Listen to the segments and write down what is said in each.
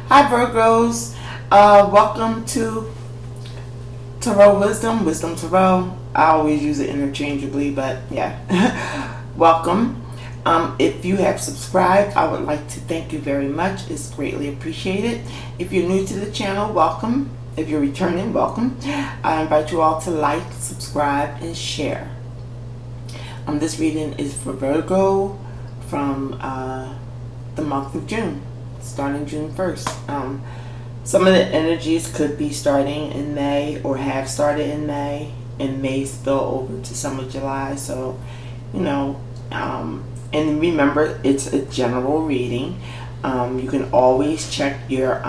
Hi Virgos, welcome to Tarot Wisdom Tarot. I always use it interchangeably, but yeah. Welcome. If you have subscribed, I would like to thank you very much. It's greatly appreciated. If you're new to the channel, welcome. If you're returning, welcome. I invite you all to like, subscribe, and share. This reading is for Virgo from the month of June, starting June 1st. Some of the energies could be starting in May or have started in May and may spill over to some of July. So, you know, and remember, it's a general reading. You can always check your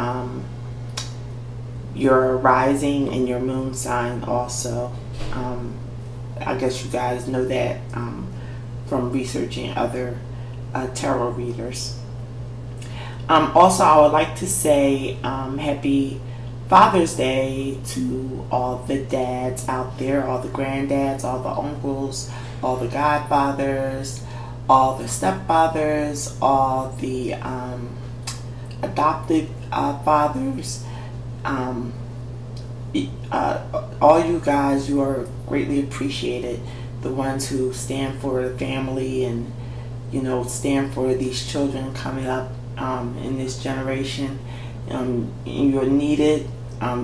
rising and your moon sign also. I guess you guys know that from researching other tarot readers. Also, I would like to say happy Father's Day to all the dads out there, all the granddads, all the uncles, all the godfathers, all the stepfathers, all the adoptive fathers. All you guys, you are greatly appreciated. The ones who stand for the family and, you know, stand for these children coming up in this generation. You're needed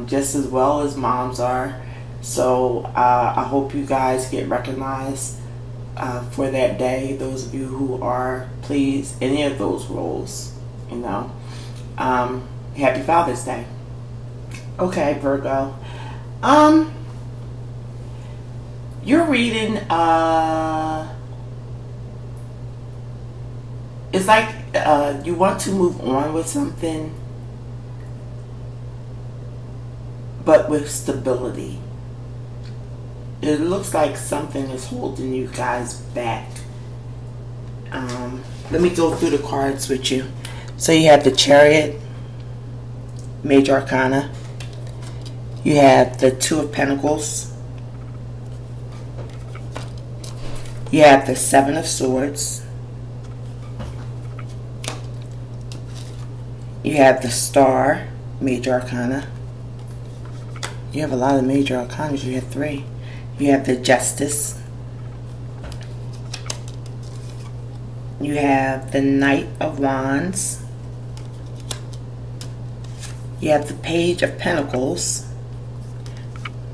just as well as moms are. So I hope you guys get recognized for that day. Those of you who are, please, any of those roles, you know. Happy Father's Day. Okay, Virgo. You're reading, it's like you want to move on with something, but with stability. It looks like something is holding you guys back. Let me go through the cards with you. So you have the Chariot, Major Arcana. You have the Two of Pentacles. You have the Seven of Swords. You have the Star, Major Arcana. You have a lot of Major Arcanas. You have three. You have the Justice. You have the Knight of Wands. You have the Page of Pentacles.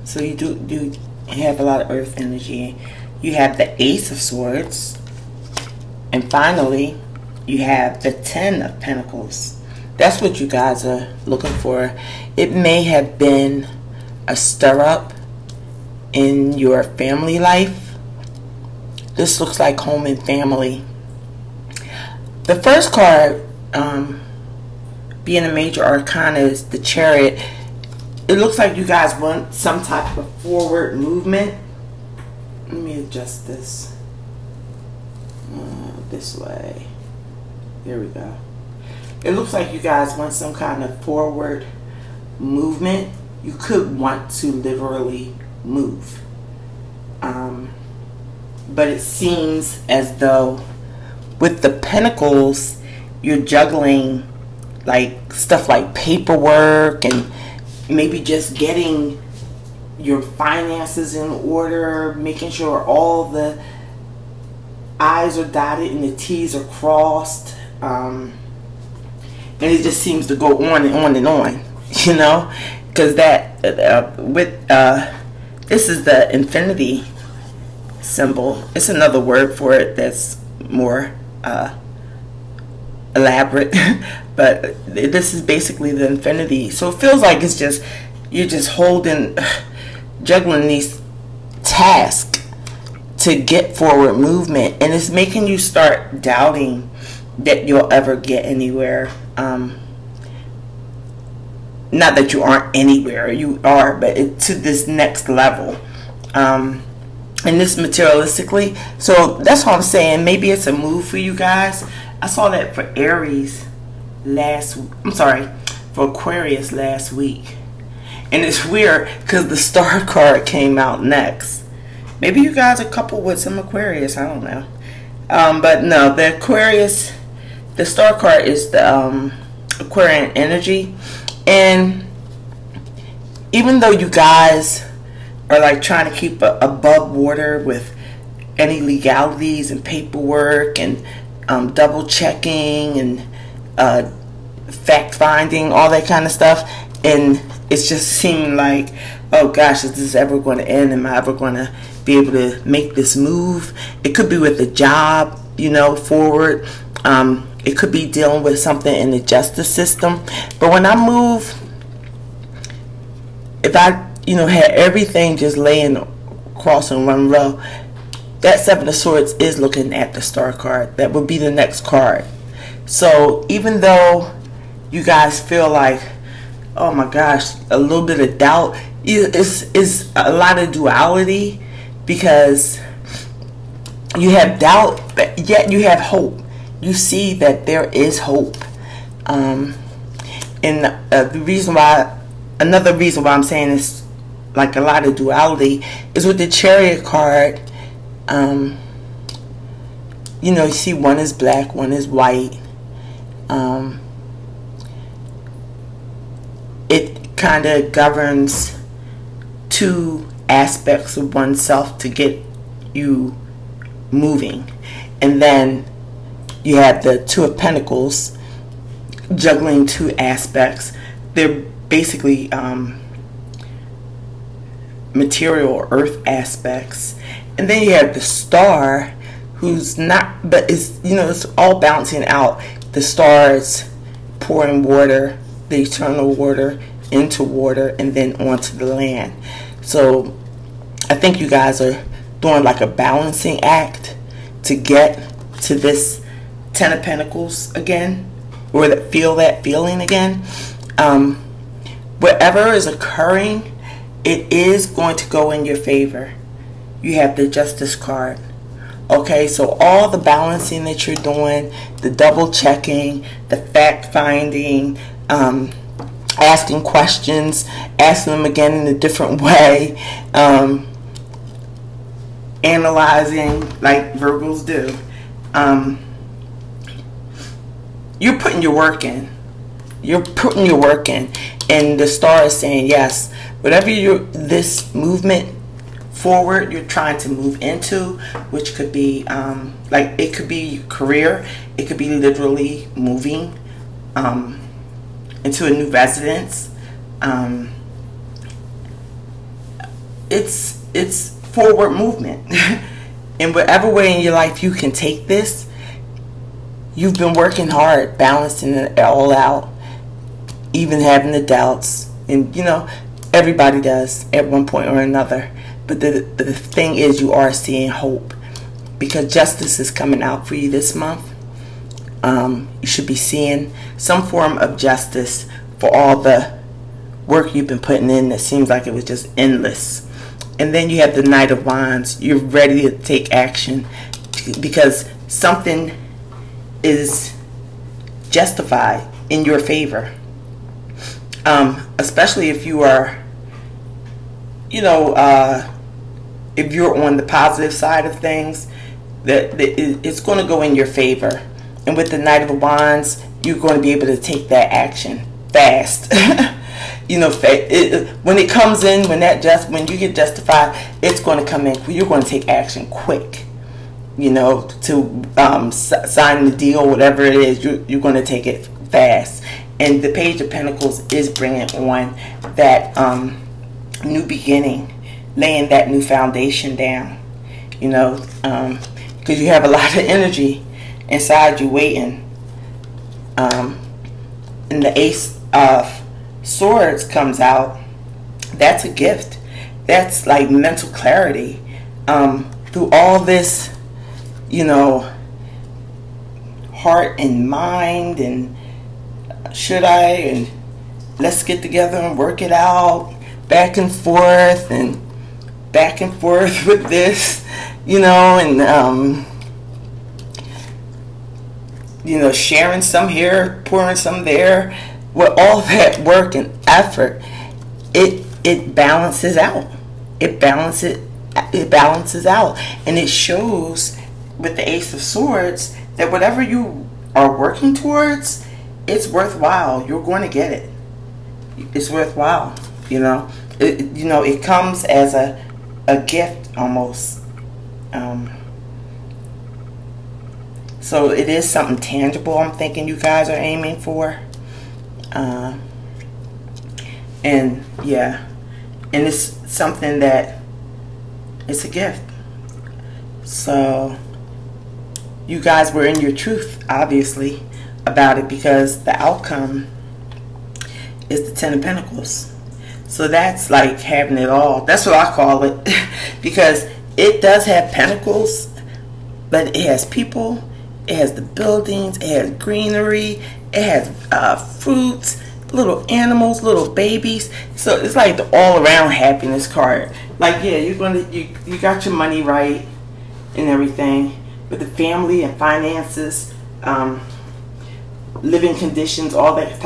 So you do have a lot of earth energy. You have the Ace of Swords. And finally, you have the Ten of Pentacles. That's what you guys are looking for. It may have been a stir-up in your family life. This looks like home and family. The first card, being a Major Arcana, is the Chariot. It looks like you guys want some type of forward movement. Let me adjust this this way. There we go. It looks like you guys want some kind of forward movement. You could want to literally move. But it seems as though with the Pentacles, you're juggling like stuff like paperwork and maybe just getting your finances in order, making sure all the I's are dotted and the T's are crossed. And it just seems to go on and on and on, you know, because that this is the infinity symbol. It's another word for it that's more elaborate, but this is basically the infinity. So it feels like it's just, you're just juggling these tasks to get forward movement, and it's making you start doubting that you'll ever get anywhere. Not that you aren't anywhere, you are, but to this next level. And this materialistically. So that's what I'm saying. Maybe it's a move for you guys. I saw that for Aries for Aquarius last week. And it's weird because the Star card came out next. Maybe you guys are coupled with some Aquarius, I don't know. But no, the Aquarius, the Star card is the Aquarian energy. And even though you guys are like trying to keep above water with any legalities and paperwork and double checking and fact finding, all that kind of stuff, and it's just seeming like, oh gosh, is this ever going to end? Am I ever going to be able to make this move? It could be with a job, you know, forward. It could be dealing with something in the justice system. But when I move, if I, you know, had everything just laying across in one row, that Seven of Swords is looking at the Star card. That would be the next card. So even though you guys feel like, oh my gosh, a little bit of doubt, it's a lot of duality, because you have doubt, but yet you have hope. You see that there is hope. And the reason why, another reason why I'm saying it's like a lot of duality, is with the Chariot card. You know, you see one is black, one is white. It kind of governs two aspects of oneself to get you moving. And then you have the Two of Pentacles juggling two aspects. They're basically material or earth aspects. And then you have the Star, who's not, but is, you know, it's all balancing out. The Star is pouring water, the eternal water, into water and then onto the land. So I think you guys are doing like a balancing act to get to this Ten of Pentacles again, or that feel that feeling again. Whatever is occurring, it is going to go in your favor. You have the Justice card. Okay, so all the balancing that you're doing, the double checking, the fact finding, asking questions, asking them again in a different way, analyzing like Virgos do. You're putting your work in. You're putting your work in. And the Star is saying, yes, whatever this movement forward you're trying to move into, which could be like, it could be career, it could be literally moving into a new residence. It's forward movement. In whatever way in your life you can take this, you've been working hard, balancing it all out, even having the doubts, and you know, everybody does at one point or another. But the thing is, you are seeing hope, because justice is coming out for you this month. You should be seeing some form of justice for all the work you've been putting in that seems like it was just endless. And then you have the Knight of Wands. You're ready to take action because something is justified in your favor. Especially if you are, you know, if you're on the positive side of things, that it's going to go in your favor. And with the Knight of Wands, you're going to be able to take that action fast. You know, when it comes in, when you get justified, it's going to come in. You're going to take action quick. You know, to sign the deal, whatever it is, you're going to take it fast. And the Page of Pentacles is bringing on that new beginning, laying that new foundation down. You know, because you have a lot of energy inside you waiting. And the Ace of Swords comes out. That's a gift. That's like mental clarity. Through all this, you know, heart and mind and should I, and let's get together and work it out, back and forth with this, you know, and you know, sharing some here, pouring some there. With all that work and effort, it balances out. It balances out, and it shows with the Ace of Swords that whatever you are working towards, it's worthwhile. You're going to get it. It's worthwhile. You know, it comes as a gift almost. So it is something tangible. I'm thinking you guys are aiming for. And yeah, and it's something that it's a gift. So you guys were in your truth, obviously, about it, because the outcome is the Ten of Pentacles. So that's like having it all. That's what I call it. Because it does have pentacles, but it has people, it has the buildings, it has greenery, it has fruits, little animals, little babies. So it's like the all-around happiness card. Like, yeah, you got your money right and everything, but the family and finances, living conditions, all that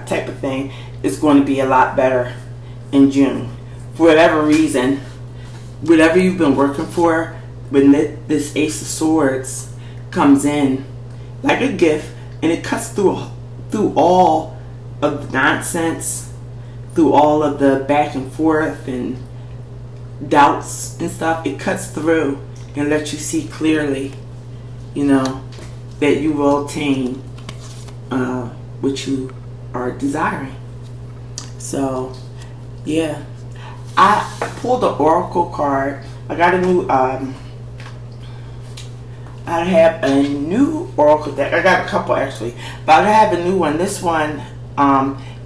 type of thing is going to be a lot better in June. For whatever reason, whatever you've been working for, when this Ace of Swords comes in like a gift, and it cuts through all of the nonsense, through all of the back and forth and doubts and stuff. It cuts through and lets you see clearly, you know, that you will attain what you are desiring. So yeah, I pulled the Oracle card. I got a new I have a new Oracle deck. I got a couple actually, but I have a new one. This one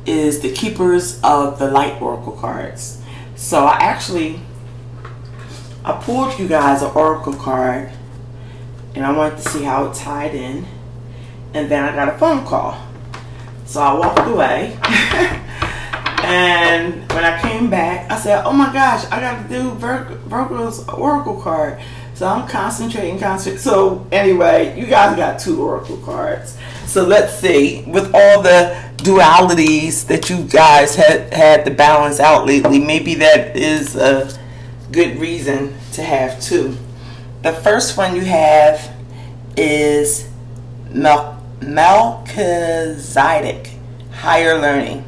is the Keepers of the Light Oracle cards. So I pulled you guys an Oracle card, and I wanted to see how it tied in, and then I got a phone call. So I walked away, and when I came back, I said, oh my gosh, I got to do Virgo's Oracle card. So I'm concentrating. So anyway, you guys got 2 Oracle cards. So let's see, with all the dualities that you guys had to balance out lately, maybe that is a good reason to have 2. The first one you have is Melchizedek, higher learning.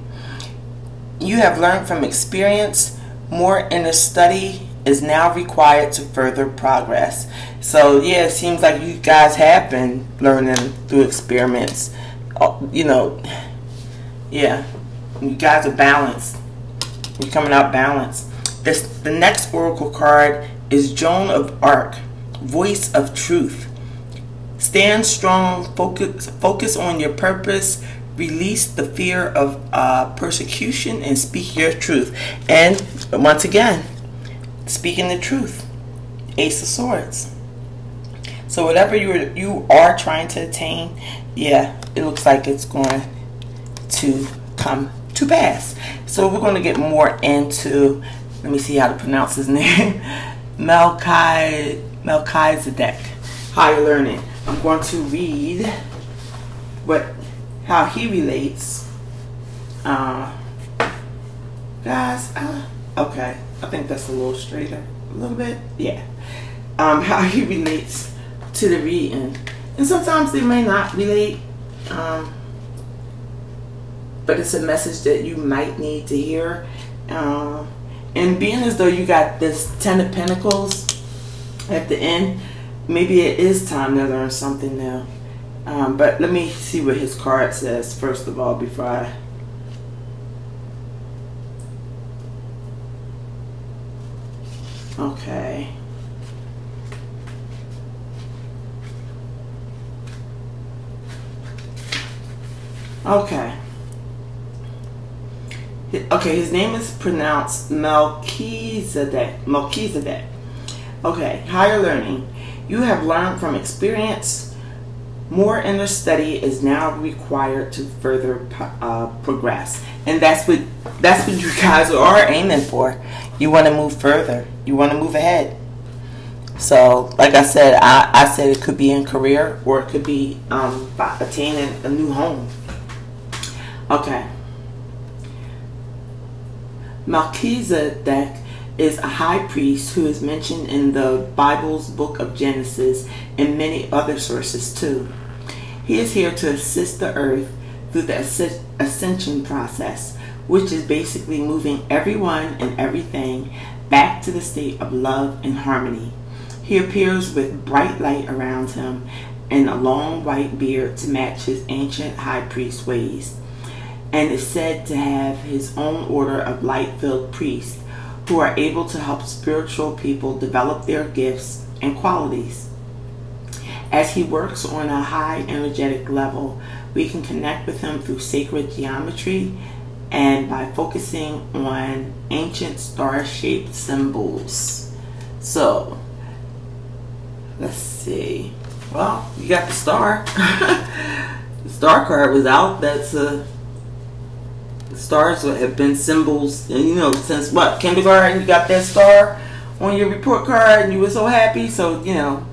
You have learned from experience. More inner study is now required to further progress. So yeah, it seems like you guys have been learning through experiments. You know, yeah, you guys are balanced. You're coming out balanced. The next Oracle card is Joan of Arc, voice of truth. Stand strong, focus on your purpose, release the fear of persecution, and speak your truth. And once again, speaking the truth. Ace of Swords. So whatever you are trying to attain, yeah, it looks like it's going to come to pass. So we're going to get more into, let me see how to pronounce his name, Melchizedek, higher learning. I'm going to read how he relates. Guys, okay, I think that's a little straighter, a little bit, yeah. How he relates to the reading, and sometimes they may not relate, but it's a message that you might need to hear. And being as though you got this 10 of Pentacles at the end, maybe it is time to learn something now. But let me see what his card says first of all before I... Okay. Okay. Okay, his name is pronounced Melchizedek. Melchizedek. Okay, higher learning. You have learned from experience. More inner study is now required to further progress. And that's what you guys are aiming for. You want to move further. You want to move ahead. So, like I said, I said it could be in career, or it could be by attaining a new home. Okay. Melchizedek is a high priest who is mentioned in the Bible's book of Genesis and many other sources too. He is here to assist the earth through the ascension process, which is basically moving everyone and everything back to the state of love and harmony. He appears with bright light around him and a long white beard to match his ancient high priest ways, and is said to have his own order of light-filled priests who are able to help spiritual people develop their gifts and qualities. As he works on a high energetic level, we can connect with him through sacred geometry and by focusing on ancient star-shaped symbols. So, let's see. Well, you got the star. The star card was out. That's stars have been symbols, and you know, since what, kindergarten, you got that star on your report card and you were so happy. So, you know,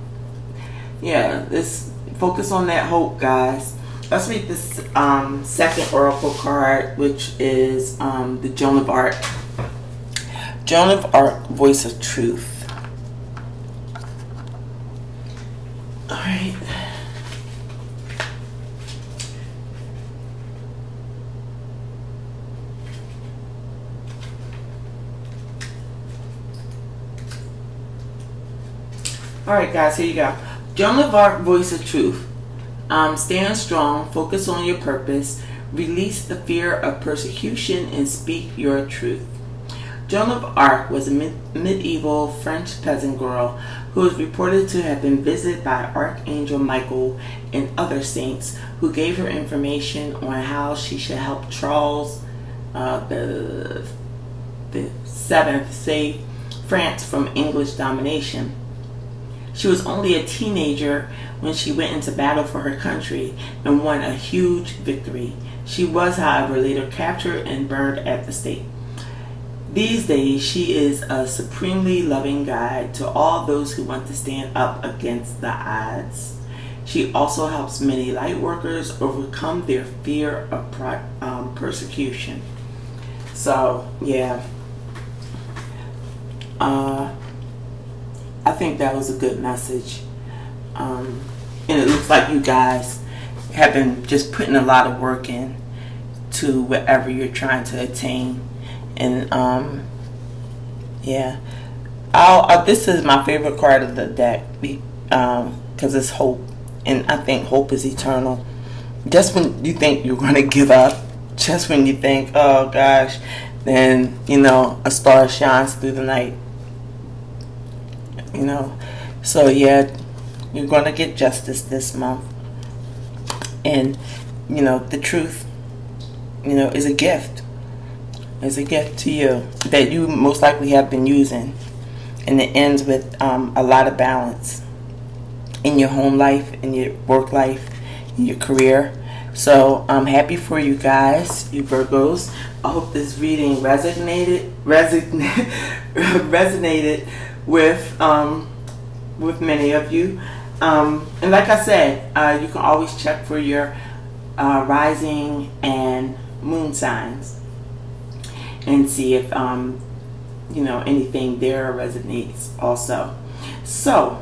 yeah, let's focus on that hope, guys. Let's read this second oracle card, which is the Joan of Arc. Joan of Arc, voice of truth. All right. Alright guys, here you go. Joan of Arc, voice of truth. Stand strong, focus on your purpose, release the fear of persecution, and speak your truth. Joan of Arc was a medieval French peasant girl who is reported to have been visited by Archangel Michael and other saints who gave her information on how she should help Charles the Seventh save France from English domination. She was only a teenager when she went into battle for her country and won a huge victory. She was, however, later captured and burned at the stake. These days, she is a supremely loving guide to all those who want to stand up against the odds. She also helps many light workers overcome their fear of persecution. So, yeah. I think that was a good message. And it looks like you guys have been just putting a lot of work in to whatever you're trying to attain. And yeah, this is my favorite card of the deck because it's hope, and I think hope is eternal. Just when you think you're going to give up, just when you think, oh gosh, then you know a star shines through the night. You know, so yeah, you're going to get justice this month, and you know the truth, you know, is a gift. It's a gift to you that you most likely have been using, and it ends with a lot of balance in your home life, in your work life, in your career. So I'm happy for you guys, you Virgos. I hope this reading resonated with many of you. And like I said, you can always check for your rising and moon signs and see if you know, anything there resonates also. So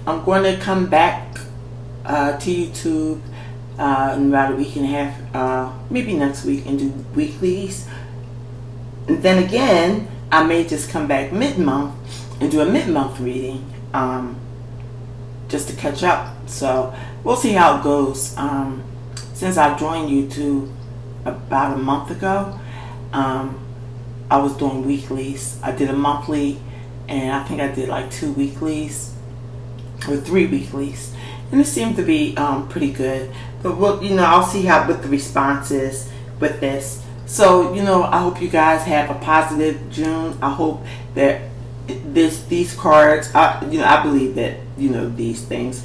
I'm going to come back to YouTube in about a week and a half, maybe next week, and do weeklies. And then again, I may just come back mid-month and do a mid-month reading, just to catch up. So we'll see how it goes. Since I joined YouTube about a month ago, I was doing weeklies. I did a monthly, and I think I did like 2 weeklies or 3 weeklies, and it seemed to be pretty good. But we'll, you know, I'll see how what the response is with this. So, you know, I hope you guys have a positive June. I hope that these cards, you know, I believe that, you know, these things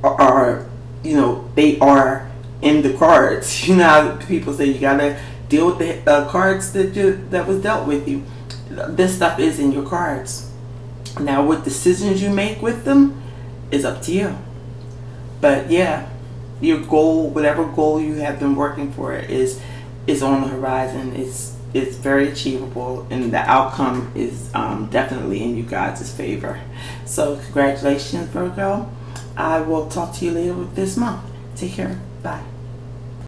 are, you know, they are in the cards. You know how people say you gotta deal with the cards that was dealt with you. This stuff is in your cards. Now, what decisions you make with them is up to you. But yeah, your goal, whatever goal you have been working for, is on the horizon. It's very achievable, and the outcome is definitely in you guys' favor. So congratulations, Virgo. I will talk to you later this month. Take care. Bye.